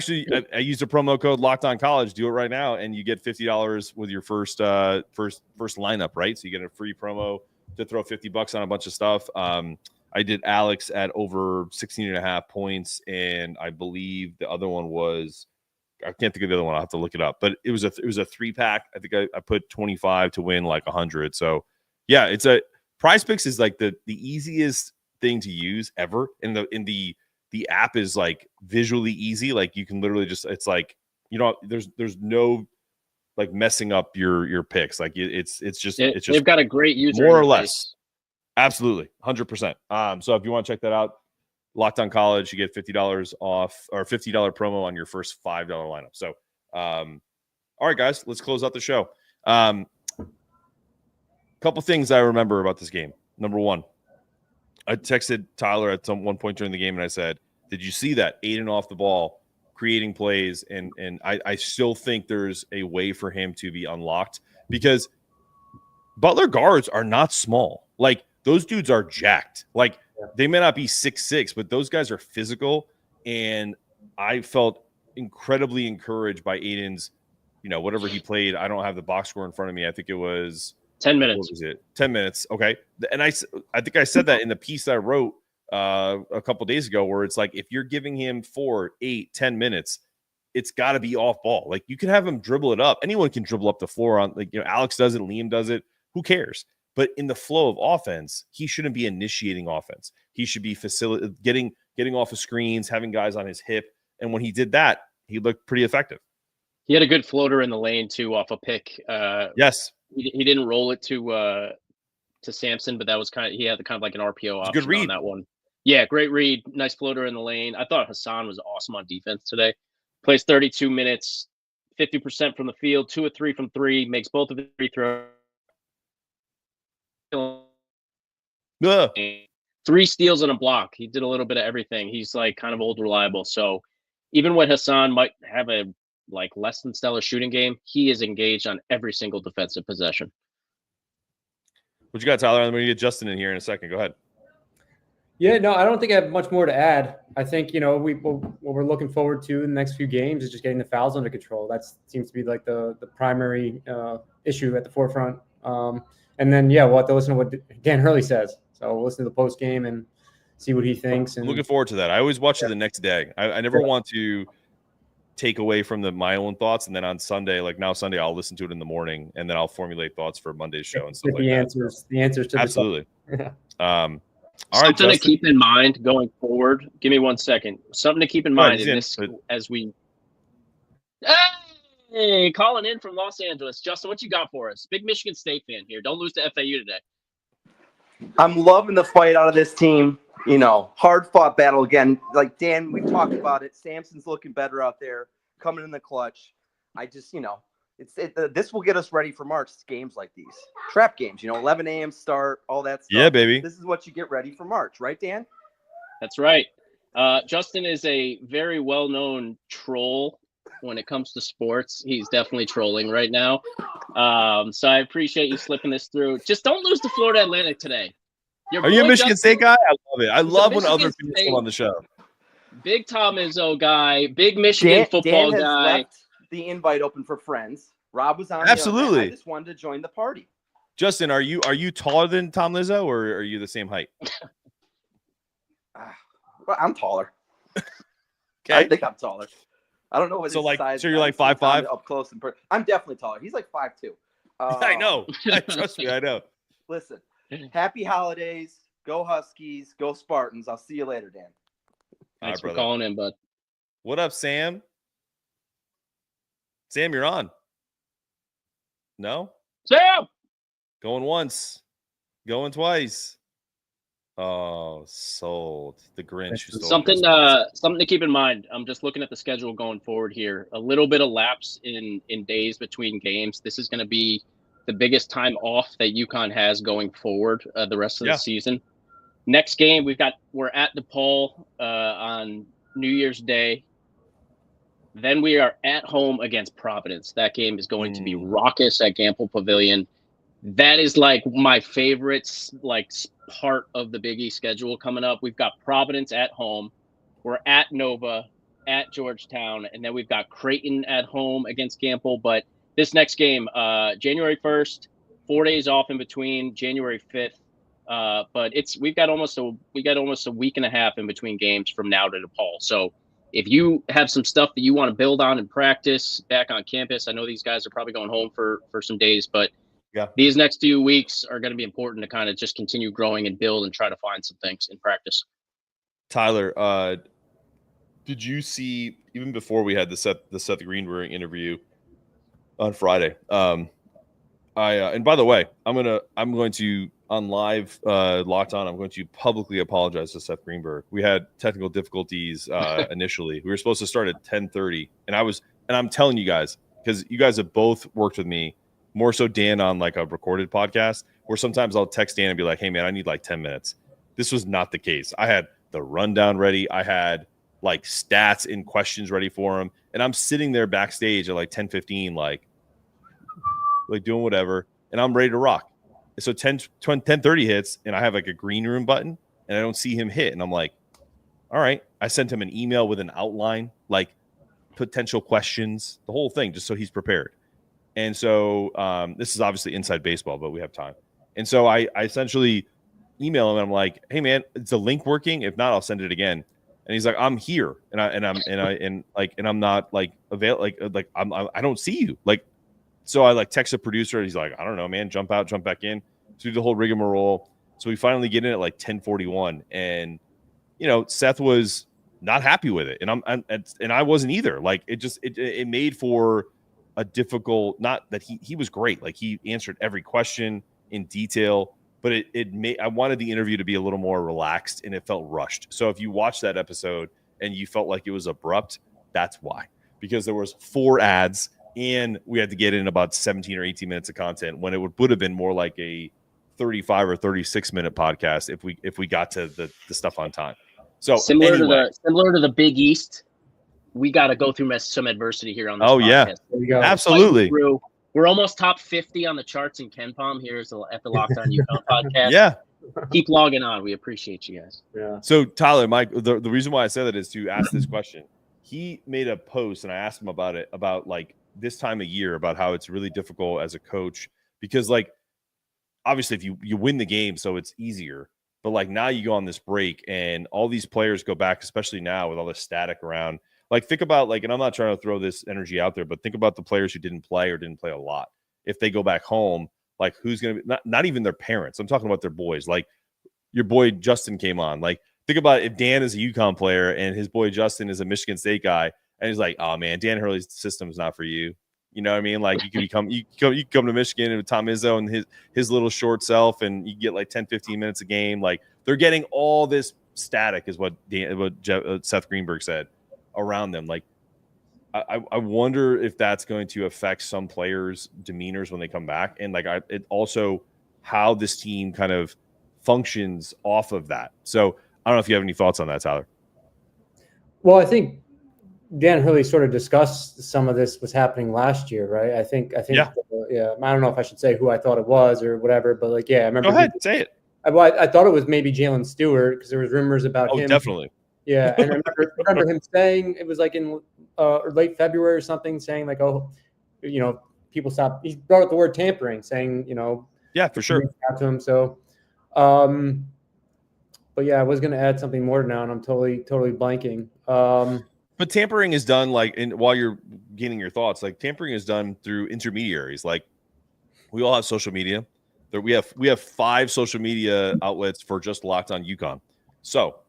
Speaker 1: used a promo code Locked On College. Do it right now, and you get $50 with your first lineup, right? So you get a free promo to throw $50 on a bunch of stuff. I did Alex at over 16.5 points, and I believe the other one was I can't think of the other one. I'll have to look it up. But it was a 3-pack. I think I put 25 to win like 100. So yeah, it's a Prize Picks is like the easiest thing to use ever. And the app is like visually easy. Like you can literally just it's like there's no like messing up your picks. Like it's just
Speaker 3: they've got a great user
Speaker 1: more or
Speaker 3: interface.
Speaker 1: less. Absolutely, 100%. So if you want to check that out, Locked On College, you get $50 off or $50 promo on your first $5 lineup. So, all right, guys, let's close out the show. Couple things I remember about this game. Number one, I texted Tyler at one point during the game, and I said, "Did you see that Aiden off the ball, creating plays?" And I still think there's a way for him to be unlocked because Butler guards are not small. Like those dudes are jacked. Like they may not be 6'6", but those guys are physical. And I felt incredibly encouraged by Aiden's, whatever he played. I don't have the box score in front of me. I think it was
Speaker 3: 10 minutes.
Speaker 1: What was it? 10 minutes. Okay. And I think I said that in the piece that I wrote a couple days ago, where it's like, if you're giving him 4, 8, 10 minutes, it's got to be off ball. Like you can have him dribble it up. Anyone can dribble up the floor on Alex does it. Liam does it. Who cares? But in the flow of offense, he shouldn't be initiating offense. He should be getting off of screens, having guys on his hip. And when he did that, he looked pretty effective.
Speaker 3: He had a good floater in the lane too, off a pick.
Speaker 1: Yes,
Speaker 3: he didn't roll it to Sampson, but that was he had kind of like an RPO option
Speaker 1: good read
Speaker 3: on that one. Yeah, great read, nice floater in the lane. I thought Hassan was awesome on defense today. Plays 32 minutes, 50% from the field, 2 of 3 from 3, makes both of the free throws. 3 steals and a block. He did a little bit of everything. He's like kind of old reliable. So even when Hassan might have a less than stellar shooting game, he is engaged on every single defensive possession.
Speaker 1: What you got, Tyler? I'm going to get Justin in here in a second. Go ahead.
Speaker 4: Yeah, no, I don't think I have much more to add. I think, what we're looking forward to in the next few games is just getting the fouls under control. That seems to be like the primary issue at the forefront. And then, we'll have to listen to what Dan Hurley says. So we'll listen to the post game and see what he thinks. And
Speaker 1: I'm looking forward to that. I always watch it the next day. I never want to take away from my own thoughts. And then on Sunday, Sunday, I'll listen to it in the morning and then I'll formulate thoughts for Monday's show and stuff like that.
Speaker 4: The answers to
Speaker 1: absolutely.
Speaker 4: All
Speaker 1: right,
Speaker 3: something to keep in mind going forward. Give me 1 second. Something to keep in mind as we. Hey, calling in from Los Angeles, Justin. What you got for us? Big Michigan State fan here. Don't lose to FAU today.
Speaker 8: I'm loving the fight out of this team. Hard fought battle again. Like Dan, we've talked about it. Sampson's looking better out there, coming in the clutch. I just, this will get us ready for March. Games like these, trap games. 11 a.m. start, all that stuff.
Speaker 1: Yeah, baby.
Speaker 8: This is what you get ready for March, right, Dan?
Speaker 3: That's right. Justin is a very well-known troll when it comes to sports. He's definitely trolling right now. So I appreciate you slipping this through. Just don't lose to Florida Atlantic today.
Speaker 1: Are you a Michigan State guy? I love it. I love when other people come on the show.
Speaker 3: Big Tom Izzo guy, big Michigan football
Speaker 8: Dan has
Speaker 3: guy.
Speaker 8: Left the invite open for friends. Rob was on.
Speaker 1: Absolutely.
Speaker 8: I just wanted to join the party.
Speaker 1: Justin, are you taller than Tom Izzo, or are you the same height?
Speaker 8: Well, I'm taller.
Speaker 1: Okay.
Speaker 8: I think I'm taller. I don't know what his size.
Speaker 1: So you're like 5'5"?
Speaker 8: Up close and I'm definitely taller. He's like 5'2".
Speaker 1: I know. Trust me, I know.
Speaker 8: Listen, happy holidays. Go Huskies. Go Spartans. I'll see you later, Dan.
Speaker 3: Thanks for calling in, bud.
Speaker 1: What up, Sam? Sam, you're on. No?
Speaker 3: Sam!
Speaker 1: Going once. Going twice. Oh, sold. The Grinch.
Speaker 3: Something to keep in mind. I'm just looking at the schedule going forward here. A little bit of lapse in days between games. This is going to be the biggest time off that UConn has going forward the rest of the season. Next game, we're at DePaul on New Year's Day. Then we are at home against Providence. That game is going to be raucous at Gamble Pavilion. That is like my favorite part of the Big East schedule coming up. We've got Providence at home. We're at Nova, at Georgetown, and then we've got Creighton at home against Gamble. But this next game, January 1st, 4 days off in between, January 5th. But we got almost a week and a half in between games from now to DePaul. So if you have some stuff that you want to build on and practice back on campus, I know these guys are probably going home for some days, but these next few weeks are going to be important to kind of just continue growing and build and try to find some things in practice.
Speaker 1: Tyler, did you see, even before we had the Seth Greenberg interview on Friday? And by the way, I'm going to on live Locked On, I'm going to publicly apologize to Seth Greenberg. We had technical difficulties initially. We were supposed to start at 10:30, and I'm telling you guys, because you guys have both worked with me, more so Dan on like a recorded podcast, where sometimes I'll text Dan and be like, hey man, I need like 10 minutes. This was not the case. I had the rundown ready. I had like stats and questions ready for him. And I'm sitting there backstage at like 10:15, like doing whatever. And I'm ready to rock. So 10:30 hits and I have like a green room button and I don't see him hit. And I'm like, all right. I sent him an email with an outline, like potential questions, the whole thing, just so he's prepared. And so this is obviously inside baseball, but we have time. And so I essentially email him and I'm like, hey man, is the link working? If not, I'll send it again. And he's like, I'm here. And I'm not like available. I don't see you. Like, so I like text a producer and he's like, I don't know, man, jump out, jump back in, do the whole rigmarole. So we finally get in at like 10:41 and, Seth was not happy with it. And I wasn't either. Like it made for a difficult, not that he was great. Like he answered every question in detail, but I wanted the interview to be a little more relaxed and it felt rushed. So if you watch that episode and you felt like it was abrupt, that's why, because there was 4 ads and we had to get in about 17 or 18 minutes of content when it would have been more like a 35 or 36 minute podcast if we got to the stuff on time. So
Speaker 3: similar to the Big East, we got to go through some adversity here on this podcast.
Speaker 1: Oh, yeah.
Speaker 4: There you go.
Speaker 1: Absolutely.
Speaker 3: We're almost top 50 on the charts in KenPom here at the Locked On UConn podcast.
Speaker 1: Yeah.
Speaker 3: Keep logging on. We appreciate you guys.
Speaker 4: Yeah.
Speaker 1: So, Tyler, Mike, the reason why I said that is to ask this question. He made a post, and I asked him about it, about, like, this time of year, about how it's really difficult as a coach because, like, obviously if you win the game, so it's easier. But, like, now you go on this break, and all these players go back, especially now with all this static around. Like, think about, like, and I'm not trying to throw this energy out there, but think about the players who didn't play or didn't play a lot. If they go back home, like, who's going to be not even their parents. I'm talking about their boys. Like, your boy Justin came on. Like, think about if Dan is a UConn player and his boy Justin is a Michigan State guy, and he's like, oh, man, Dan Hurley's system is not for you. You know what I mean? Like, you come to Michigan with Tom Izzo and his little short self, and you get like 10, 15 minutes a game. Like, they're getting all this static is what Seth Greenberg said around them. Like, I wonder if that's going to affect some players' demeanors when they come back, and like it also how this team kind of functions off of that. So I don't know if you have any thoughts on that, Tyler.
Speaker 4: Well, I think Dan Hurley sort of discussed some of this was happening last year, right? I think yeah. I don't know if I should say who I thought it was or whatever, but like, yeah, I remember.
Speaker 1: Go ahead, say it.
Speaker 4: I thought it was maybe Jalen Stewart because there was rumors about him.
Speaker 1: Oh, definitely.
Speaker 4: Yeah, and I remember him saying it was like in late February or something, saying like, oh, people stop. He brought up the word tampering, saying,
Speaker 1: yeah, for sure.
Speaker 4: Out to him. So, but yeah, I was going to add something more now, and I'm totally blanking.
Speaker 1: But tampering is done while you're getting your thoughts. Like tampering is done through intermediaries. Like we all have social media. We have 5 social media outlets for just Locked On UConn. So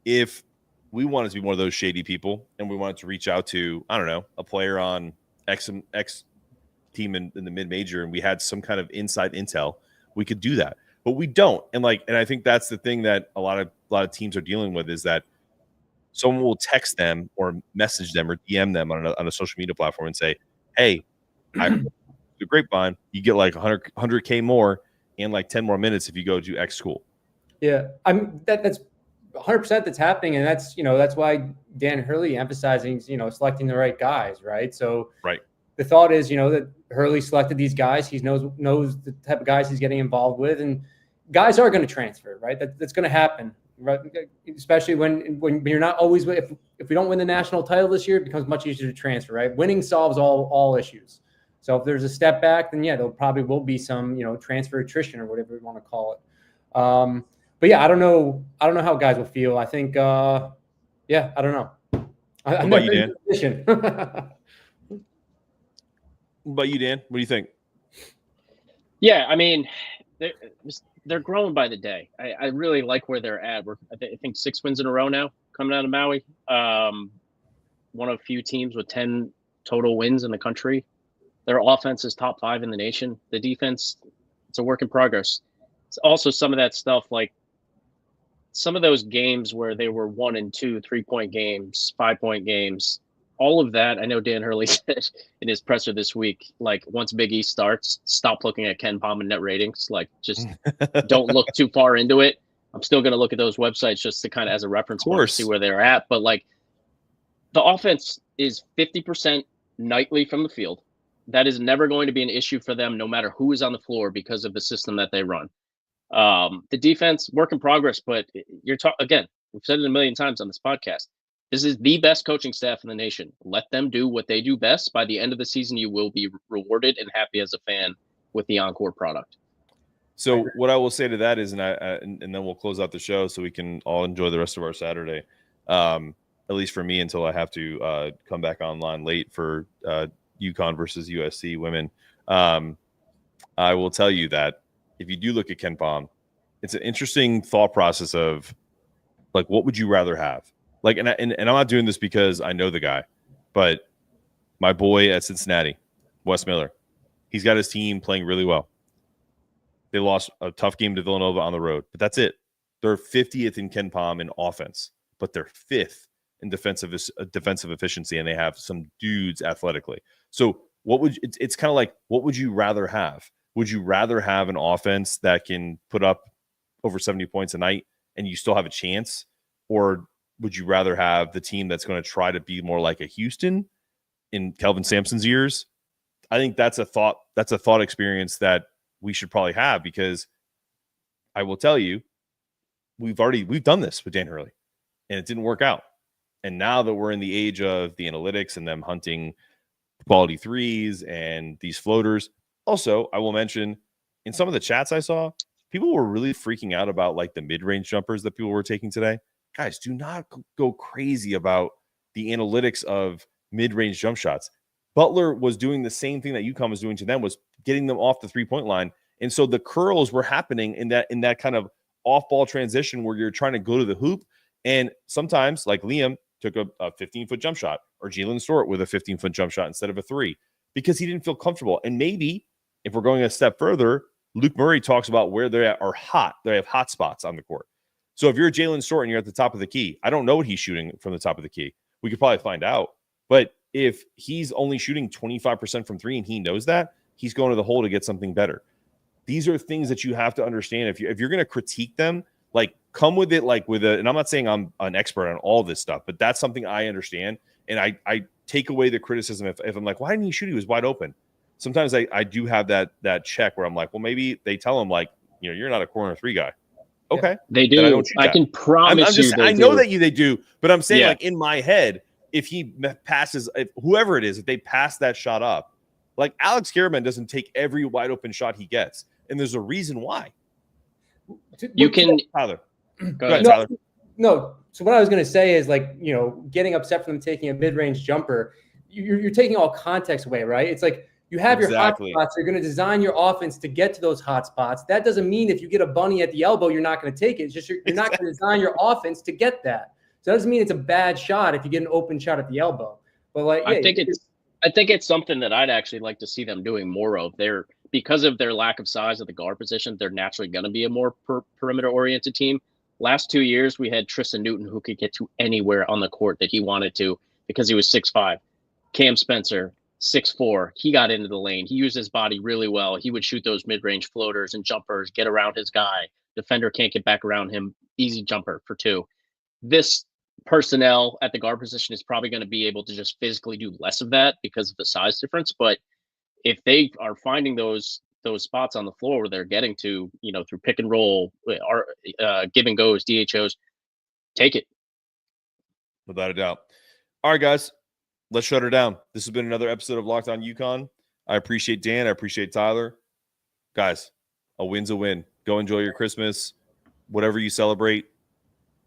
Speaker 1: if we wanted to be one of those shady people, and we wanted to reach out to, I don't know, a player on X team in the mid-major, and we had some kind of inside intel, we could do that. But we don't. And I think that's the thing that a lot of teams are dealing with, is that someone will text them or message them or DM them on a social media platform and say, hey, the grapevine, you get like 100K more and like 10 more minutes if you go to X school.
Speaker 4: Yeah. I mean, that's 100% that's happening. And that's, that's why Dan Hurley emphasizing, selecting the right guys. Right. So
Speaker 1: right.
Speaker 4: The thought is, that Hurley selected these guys. He knows the type of guys he's getting involved with, and guys are going to transfer, right? That's going to happen, right? Especially when you're not always. If we don't win the national title this year, it becomes much easier to transfer, right? Winning solves all issues. So if there's a step back, then yeah, there probably will be some, transfer attrition or whatever you want to call it. But yeah, I don't know how guys will feel. I think, I don't know.
Speaker 1: What about you, Dan? What about you, Dan? What do you think?
Speaker 3: Yeah, I mean, they're growing by the day. I really like where they're at. I think 6 wins in a row now coming out of Maui. One of a few teams with 10 total wins in the country. Their offense is top 5 in the nation. The defense, it's a work in progress. It's also some of that stuff, like some of those games where they were 1 and 2, 3-point games, 5-point games. All of that, I know Dan Hurley said in his presser this week, like once Big East starts, stop looking at KenPom and net ratings. Like just don't look too far into it. I'm still going to look at those websites just to kind of as a reference point to see where they're at. But like the offense is 50% nightly from the field. That is never going to be an issue for them, no matter who is on the floor, because of the system that they run. The defense, work in progress, but again, we've said it a million times on this podcast. This is the best coaching staff in the nation. Let them do what they do best. By the end of the season, you will be rewarded and happy as a fan with the Encore product.
Speaker 1: So what I will say to that is, and then we'll close out the show so we can all enjoy the rest of our Saturday, at least for me, until I have to come back online late for UConn versus USC women. I will tell you that if you do look at KenPom, it's an interesting thought process of like, what would you rather have? Like, and I'm not doing this because I know the guy, but my boy at Cincinnati, Wes Miller, he's got his team playing really well. They lost a tough game to Villanova on the road, but that's it. They're 50th in KenPom in offense, but they're 5th in defensive efficiency, and they have some dudes athletically. So it's kind of like, what would you rather have? Would you rather have an offense that can put up over 70 points a night and you still have a chance, or would you rather have the team that's going to try to be more like a Houston in Kelvin Sampson's years? I think that's a thought experience that we should probably have, because I will tell you, we've done this with Dan Hurley and it didn't work out. And now that we're in the age of the analytics and them hunting quality threes and these floaters. Also, I will mention in some of the chats I saw, people were really freaking out about like the mid-range jumpers that people were taking today. Guys, do not go crazy about the analytics of mid-range jump shots. Butler was doing the same thing that UConn was doing to them, was getting them off the three-point line. And so the curls were happening in that kind of off-ball transition where you're trying to go to the hoop. And sometimes, like Liam took a 15-foot jump shot, or Jalen Stewart with a 15-foot jump shot instead of a 3, because he didn't feel comfortable. And maybe if we're going a step further, Luke Murray talks about where they are hot. They have hot spots on the court. So if you're Jalen Stewart and you're at the top of the key, I don't know what he's shooting from the top of the key. We could probably find out. But if he's only shooting 25% from 3 and he knows that, he's going to the hole to get something better. These are things that you have to understand. If you're going to critique them, like come with it, like with and I'm not saying I'm an expert on all this stuff, but that's something I understand. And I take away the criticism if I'm like, why didn't he shoot? He was wide open. Sometimes I do have that check where I'm like, well, maybe they tell him like, you're not a corner 3 guy. Okay.
Speaker 3: They do. I can promise you.
Speaker 1: I know that they do, but I'm saying like in my head, if he passes, whoever it is, if they pass that shot up, like Alex Karaman doesn't take every wide open shot he gets. And there's a reason why.
Speaker 3: You can.
Speaker 1: Tyler.
Speaker 3: Go ahead,
Speaker 4: no,
Speaker 3: Tyler.
Speaker 4: No. So what I was going to say is like, getting upset from them taking a mid-range jumper, you're taking all context away, right? It's like you have your hot spots. You're going to design your offense to get to those hot spots. That doesn't mean if you get a bunny at the elbow, you're not going to take it. It's just you're not going to design your offense to get that. So that doesn't mean it's a bad shot if you get an open shot at the elbow. But like,
Speaker 3: I think it's something that I'd actually like to see them doing more of. Because of their lack of size at the guard position, they're naturally going to be a more perimeter-oriented team. Last 2 years, we had Tristan Newton, who could get to anywhere on the court that he wanted to because he was 6'5". Cam Spencer, 6'4". He got into the lane. He used his body really well. He would shoot those mid-range floaters and jumpers, get around his guy. Defender can't get back around him. Easy jumper for 2. This personnel at the guard position is probably going to be able to just physically do less of that because of the size difference. But if they are finding those spots on the floor where they're getting to, through pick and roll, or give and goes, DHOs, take it.
Speaker 1: Without a doubt. All right, guys, let's shut her down. This has been another episode of Locked On UConn. I appreciate Dan. I appreciate Tyler. Guys, a win's a win. Go enjoy your Christmas. Whatever you celebrate,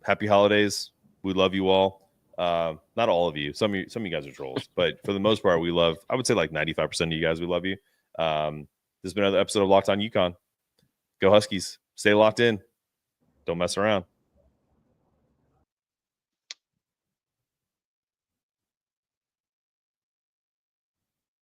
Speaker 1: happy holidays. We love you all. Not all of you. Some of you guys are trolls, but for the most part, we love, I would say like 95% of you guys, we love you. This has been another episode of Locked On UConn. Go Huskies. Stay locked in. Don't mess around.